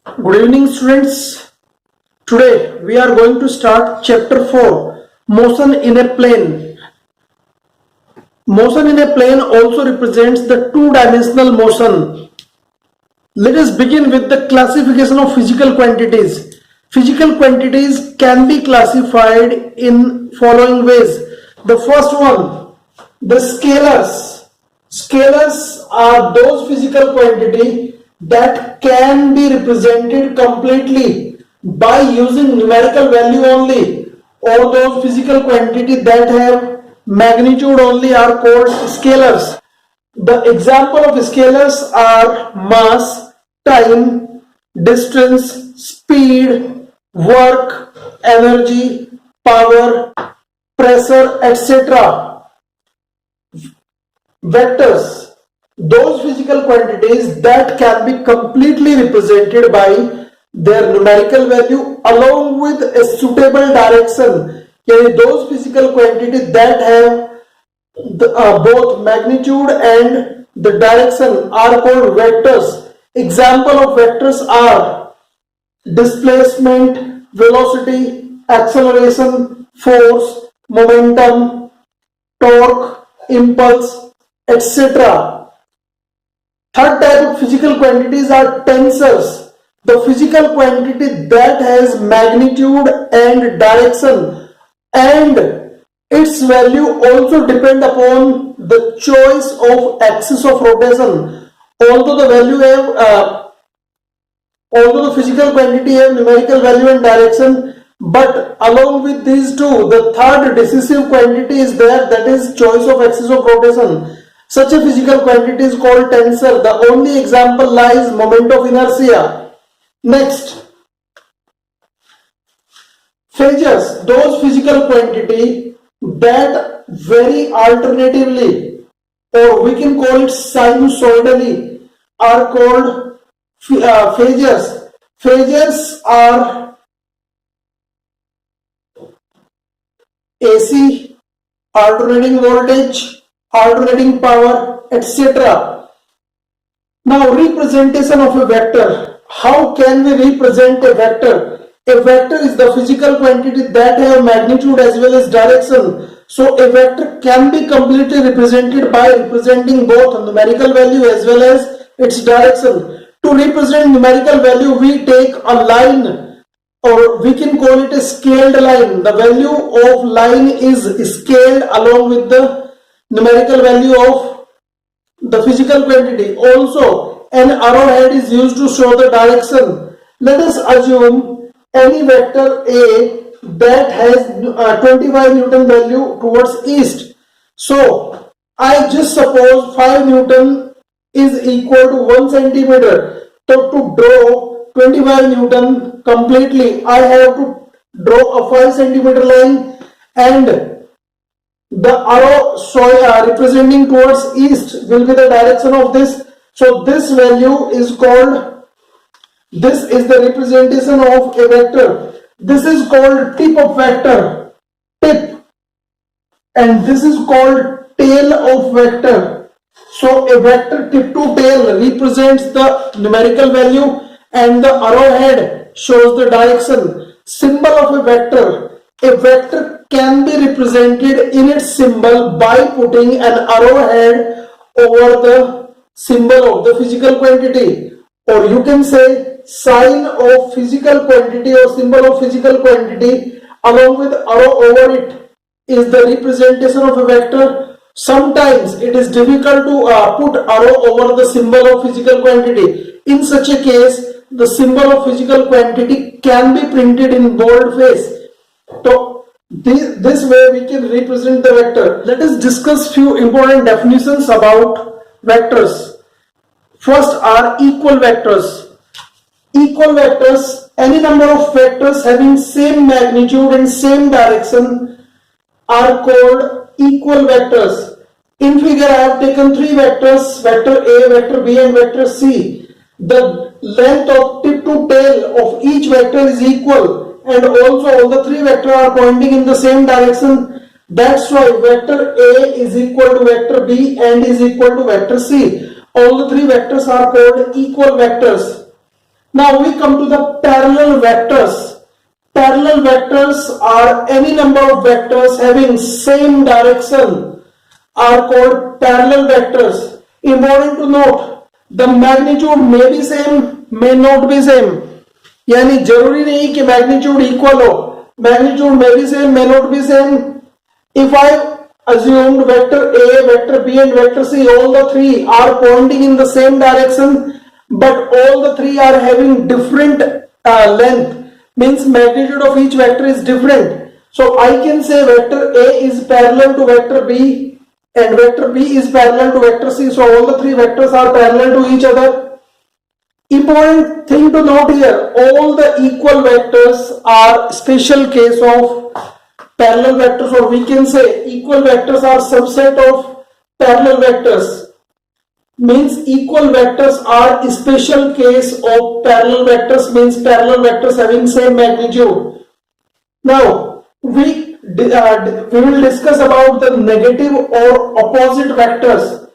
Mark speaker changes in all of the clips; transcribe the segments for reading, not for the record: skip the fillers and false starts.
Speaker 1: Good evening, students. Today we are going to start chapter 4, Motion in a Plane. Motion in a plane also represents the two-dimensional motion. Let us begin with the classification of physical quantities. Physical quantities can be classified in following ways. The first one, the scalars. Scalars are those physical quantities that can be represented completely by using numerical value only, or those physical quantities that have magnitude only are called scalars. The example of scalars are mass, time, distance, speed, work, energy, power, pressure, etc. Vectors, those physical quantities that can be completely represented by their numerical value along with a suitable direction. Those physical quantities that have both magnitude and the direction are called vectors. Example of vectors are displacement, velocity, acceleration, force, momentum, torque, impulse, etc. Third type of physical quantities are tensors. The physical quantity that has magnitude and direction, and its value also depend upon the choice of axis of rotation. Although the value have although the physical quantity have numerical value and direction, but along with these two, the third decisive quantity is there, that is choice of axis of rotation. Such a physical quantity is called tensor. The only example lies moment of inertia. Next, phasors, those physical quantity that vary alternatively, or we can call it sinusoidally, are called phasors. Phasors are AC, alternating voltage, alternating power, etc. Now, representation of a vector. How can we represent a vector? A vector is the physical quantity that have magnitude as well as direction. So a vector can be completely represented by representing both numerical value as well as its direction. To represent numerical value, we take a line, or we can call it a scaled line. The value of line is scaled along with the numerical value of the physical quantity. Also, an arrowhead is used to show the direction. Let us assume any vector A that has 25 Newton value towards east. So, I just suppose 5 Newton is equal to 1 centimeter. So, to draw 25 Newton completely, I have to draw a 5 centimeter line, and the arrow representing towards east will be the direction of this. So this value is called, this is the representation of a vector. This is called tip of vector, tip, and this is called tail of vector. So a vector tip to tail represents the numerical value and the arrowhead shows the direction. Symbol of a vector can be represented in its symbol by putting an arrowhead over the symbol of the physical quantity, or you can say sign of physical quantity or symbol of physical quantity along with arrow over it is the representation of a vector. Sometimes it is difficult to put arrow over the symbol of physical quantity. In such a case, the symbol of physical quantity can be printed in boldface. So this way we can represent the vector. Let us discuss few important definitions about vectors. First are equal vectors. Equal vectors, any number of vectors having same magnitude and same direction are called equal vectors. In figure I have taken three vectors, vector A, vector B and vector C. The length of tip to tail of each vector is equal, and also all the three vectors are pointing in the same direction. That's why vector A is equal to vector B and is equal to vector C. All the three vectors are called equal vectors. Now we come to the parallel vectors. Parallel vectors are any number of vectors having same direction are called parallel vectors. Important to note, the magnitude may be same, may not be same. यानी जरूरी नहीं कि magnitude equal हो. Magnitude may be same, may not be same. If I assumed vector A, vector B and vector C, all the three are pointing in the same direction, but all the three are having different length, means magnitude of each vector is different. So I can say vector A is parallel to vector B and vector B is parallel to vector C. So all the three vectors are parallel to each other. Important thing to note here, all the equal vectors are special case of parallel vectors, or we can say equal vectors are subset of parallel vectors. Means equal vectors are a special case of parallel vectors, means parallel vectors having same magnitude. Now we will discuss about the negative or opposite vectors.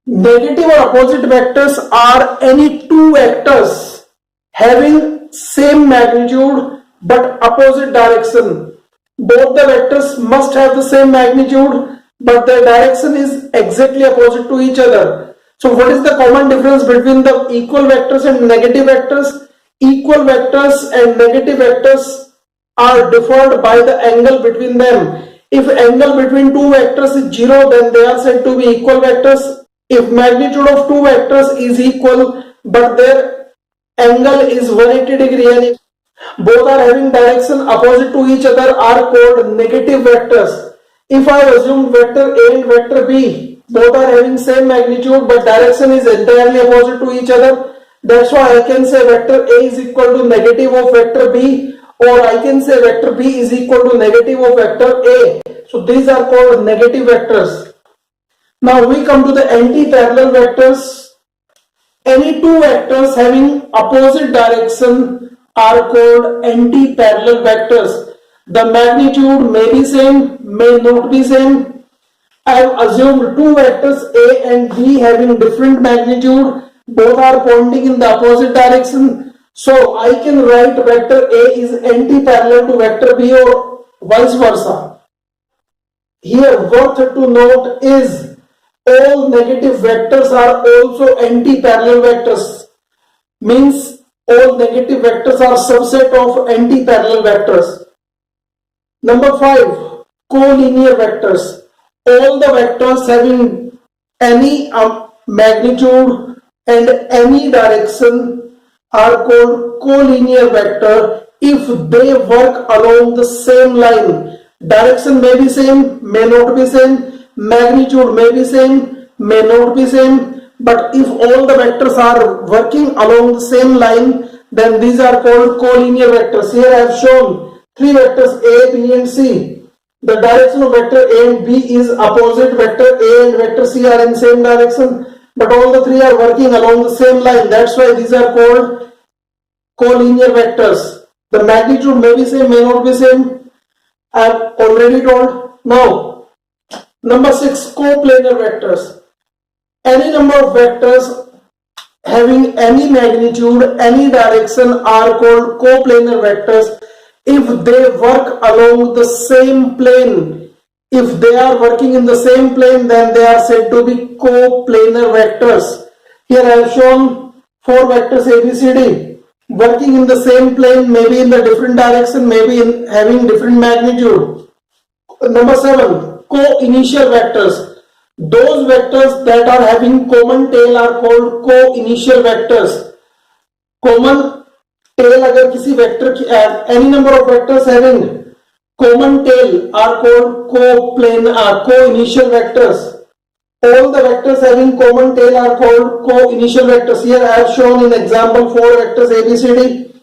Speaker 1: Negative or opposite vectors are any two vectors having same magnitude but opposite direction. Both the vectors must have the same magnitude, but their direction is exactly opposite to each other. So what is the common difference between the equal vectors and negative vectors? Equal vectors and negative vectors are differed by the angle between them. If angle between two vectors is 0, then they are said to be equal vectors. If magnitude of two vectors is equal but their angle is 180 degree and both are having direction opposite to each other are called negative vectors. If I assume vector A and vector B, both are having same magnitude but direction is entirely opposite to each other, that's why I can say vector A is equal to negative of vector B, or I can say vector B is equal to negative of vector A. So these are called negative vectors. Now we come to the anti-parallel vectors. Any two vectors having opposite direction are called anti-parallel vectors. The magnitude may be same, may not be same. I have assumed two vectors A and B having different magnitude, both are pointing in the opposite direction. So I can write vector A is anti-parallel to vector B or vice versa. Here worth to note is all negative vectors are also anti-parallel vectors. Means all negative vectors are subset of anti-parallel vectors. Number 5, collinear vectors. All the vectors having any magnitude and any direction are called collinear vector if they work along the same line. Direction may be same, may not be same. Magnitude may be same, may not be same, but if all the vectors are working along the same line, then these are called collinear vectors. Here I have shown three vectors A, B and C. The direction of vector A and B is opposite. Vector A and vector C are in same direction, but all the three are working along the same line. That's why these are called collinear vectors. The magnitude may be same, may not be same. I have already told. Now number 6, coplanar vectors. Any number of vectors having any magnitude, any direction are called coplanar vectors if they work along the same plane. If they are working in the same plane, then they are said to be coplanar vectors. Here I have shown 4 vectors A, B, C, D working in the same plane, maybe in the different direction, maybe in having different magnitude. Number 7, co-initial vectors. Those vectors that are having common tail are called co-initial vectors. Common tail अगर किसी vector की any number of vectors having common tail are called co-initial vectors. All the vectors having common tail are called co-initial vectors. Here I have shown in example 4 vectors A, B, C, D.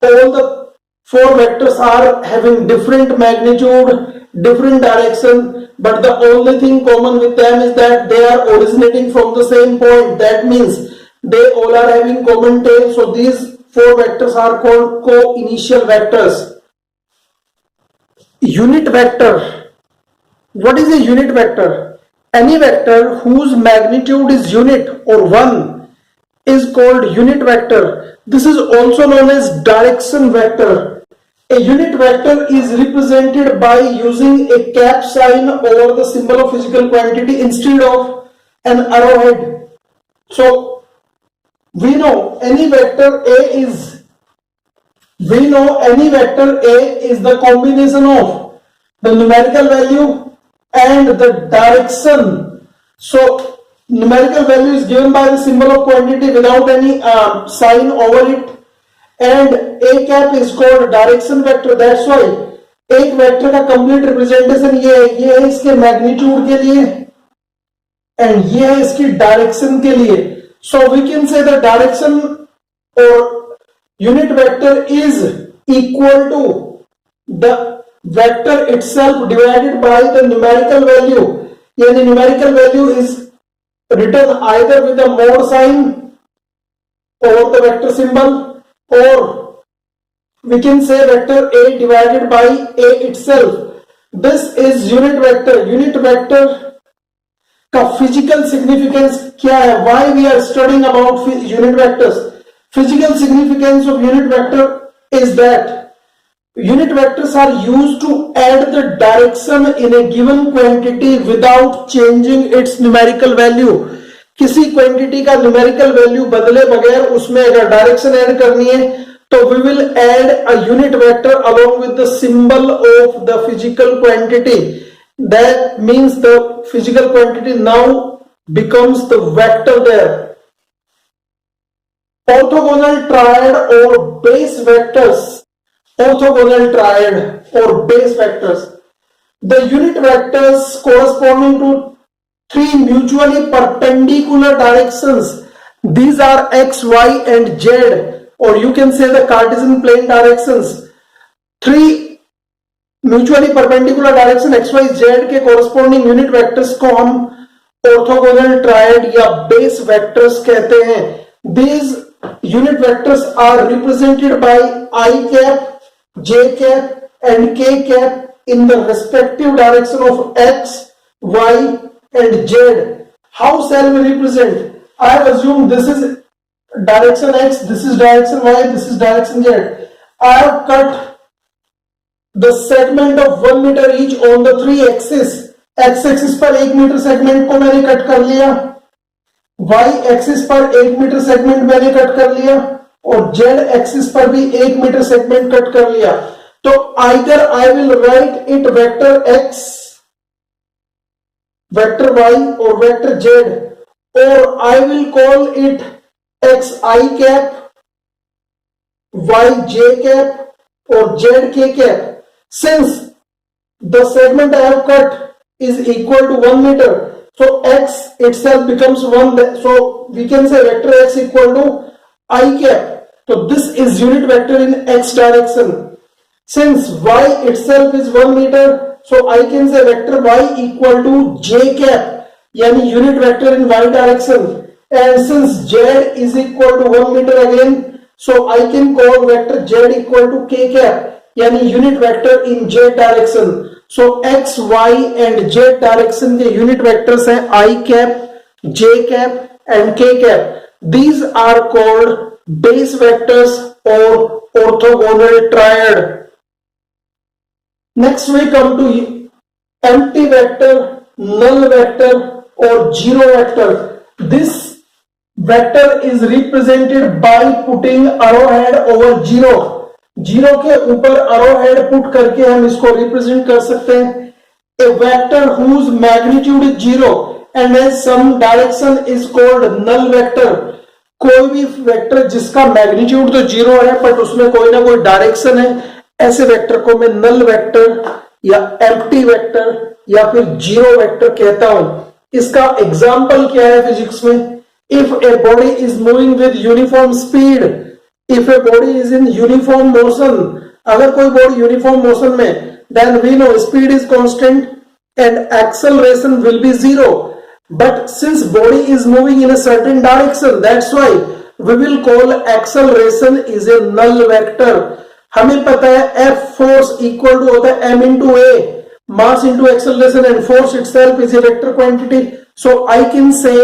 Speaker 1: All the 4 vectors are having different magnitude, different direction, but the only thing common with them is that they are originating from the same point. That means they all are having common tail. So these 4 vectors are called co-initial vectors. Unit vector. What is a unit vector? Any vector whose magnitude is unit or 1 is called unit vector. This is also known as direction vector. A unit vector is represented by using a cap sign over the symbol of physical quantity instead of an arrowhead. So we know any vector A is the combination of the numerical value and the direction. So numerical value is given by the symbol of quantity without any sign over it, and a cap is called direction vector. That's why एक vector का complete representation ये है इसके magnitude के लिए and ये है इसकी डायरेक्शन के लिए. So we can say the direction और unit vector is equal to the vector itself divided by the numerical value. यानी numerical value is written either with a mod sign or the vector symbol, or we can say vector A divided by A itself. This is unit vector. Unit vector का physical significance क्या है? Why we are studying about unit vectors? Physical significance of unit vector is that unit vectors are used to add the direction in a given quantity without changing its numerical value. किसी quantity का numerical value बदले बगैर उसमें अगर direction add करनी है तो we will add a unit vector along with the symbol of the physical quantity. That means the physical quantity now becomes the vector there. Orthogonal triad or base vectors. Orthogonal triad or base vectors. The unit vectors corresponding to three mutually perpendicular directions. These are x, y and z, or you can say the Cartesian plane directions. Three mutually perpendicular direction x, y, z के corresponding unit vectors को हम orthogonal triad या base vectors कहते हैं. These unit vectors are represented by I cap, j cap and k cap in the respective direction of x, y and z. How shall we represent? I have assumed this is direction x, this is direction y, this is direction z. I have cut the segment of 1 meter each on the three axes. x axis पर 1 metre segment को मैंने cut कर लिया, y axis पर 1 metre segment मैंने cut कर लिया और z एक्सिस पर भी 1 मीटर सेगमेंट कट कर लिया. तो either I will write it vector x, vector y or vector z, or I will call it x I cap, y j cap or z k cap. Since the segment I have cut is equal to 1 meter, so x itself becomes 1. So we can say vector x equal to I cap. So this is unit vector in x direction. Since y itself is 1 meter, so I can say vector y equal to j cap, yani unit vector in y direction. And since z is equal to 1 meter again, so I can call vector z equal to k cap, yani unit vector in z direction. So x, y and z direction के unit vectors हैं I cap, j cap and k cap. These are called base vectors or orthogonal triad. Next we come to empty vector, null vector or zero vector. This vector is represented by putting arrowhead over zero. Zero के ऊपर arrowhead put करके हम इसको represent कर सकते हैं. A vector whose magnitude is zero and has some direction is called null vector. कोई भी वेक्टर जिसका मैग्नीट्यूड तो जीरो है बट उसमें कोई ना कोई डायरेक्शन है, ऐसे वेक्टर को मैं नल वेक्टर या एम्प्टी वेक्टर या फिर जीरो वेक्टर कहता हूं. इसका एग्जांपल क्या है फिजिक्स में? If a body is moving with uniform speed, if a body is in uniform motion, अगर कोई बॉडी यूनिफॉर्म मोशन में, then we know speed is constant and acceleration will be zero. But since body is moving in a certain direction, that's why we will call acceleration is a null vector. हमें पता है F force equal to होता है m into a, mass into acceleration, and force itself is a vector quantity. So I can say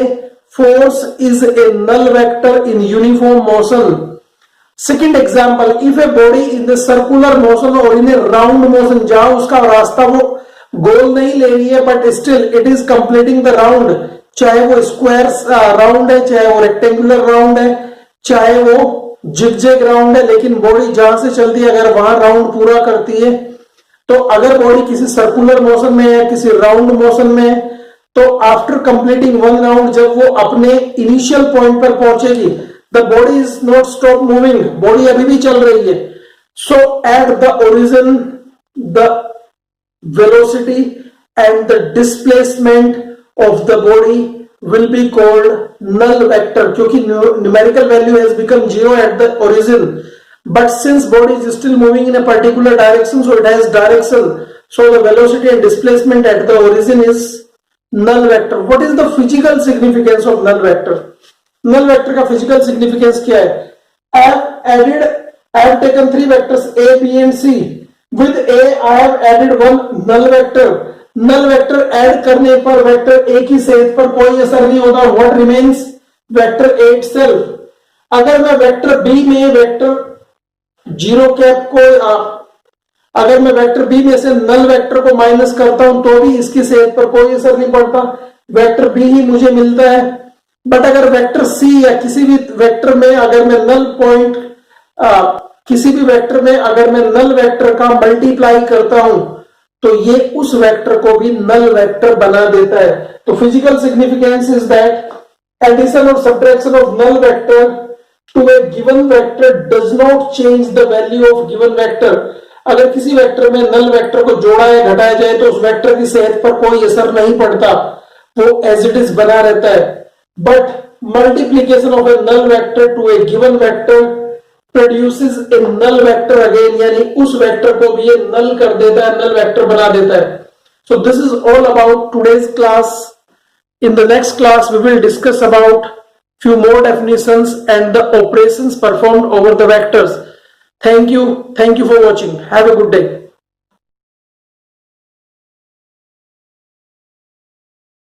Speaker 1: force is a null vector in uniform motion. Second example, if a body in a circular motion or in a round motion, जहां उसका रास्ता वो गोल नहीं ले रही है but still it is completing the round, चाहे वो स्क्वायर राउंड है, चाहे वो रेक्टेंगुलर राउंड है, चाहे वो जिगजैग राउंड है, लेकिन बॉडी जहां से चलती है अगर वहां राउंड पूरा करती है, तो अगर बॉडी किसी सर्कुलर मोशन में है, किसी राउंड मोशन में है, तो आफ्टर कंप्लीटिंग वन राउंड जब वो अपने इनिशियल पॉइंट पर पहुंचेगी, the body is not stop moving, body अभी भी चल रही है. So at the origin the velocity and the displacement of the body will be called null vector, क्योंकि numerical value has become 0 at the origin, but since body is still moving in a particular direction, so it has direction, so the velocity and displacement at the origin is null vector. What is the physical significance of null vector? null vector का physical significance क्या है? I have taken three vectors A, B and C. With A I have added one null vector. null vector add करने पर vector A की set पर कोई असर नहीं होगा. What remains? Vector A itself. अगर मैं वेक्टर B में वेक्टर जीरो कैप को अगर मैं वेक्टर B में से नल वेक्टर को माइनस करता हूं तो भी इसकी सेट पर कोई असर नहीं पड़ता, वेक्टर B ही मुझे मिलता है. बट अगर वेक्टर C या किसी भी वेक्टर में अगर मैं नल पॉइंट किसी भी वेक्टर में अगर मैं नल वेक्टर का मल्टीप्लाई करता हूं तो ये उस वेक्टर को भी नल वेक्टर बना देता है. तो physical significance is that addition और subtraction of null vector to a given vector does not change the value of given vector. अगर किसी वेक्टर में नल वेक्टर को जोड़ा या घटाया जाए तो उस वेक्टर की सेट पर कोई असर नहीं पड़ता, वो एज इट इज बना रहता है. But multiplication of a null vector to a given vector produces a null vector again, यानी उस वेक्टर को भी ये null कर देता है, null vector बना देता है. So this is all about today's class. In the next class we will discuss about few more definitions and the operations performed over the vectors. Thank you for watching. Have a good day.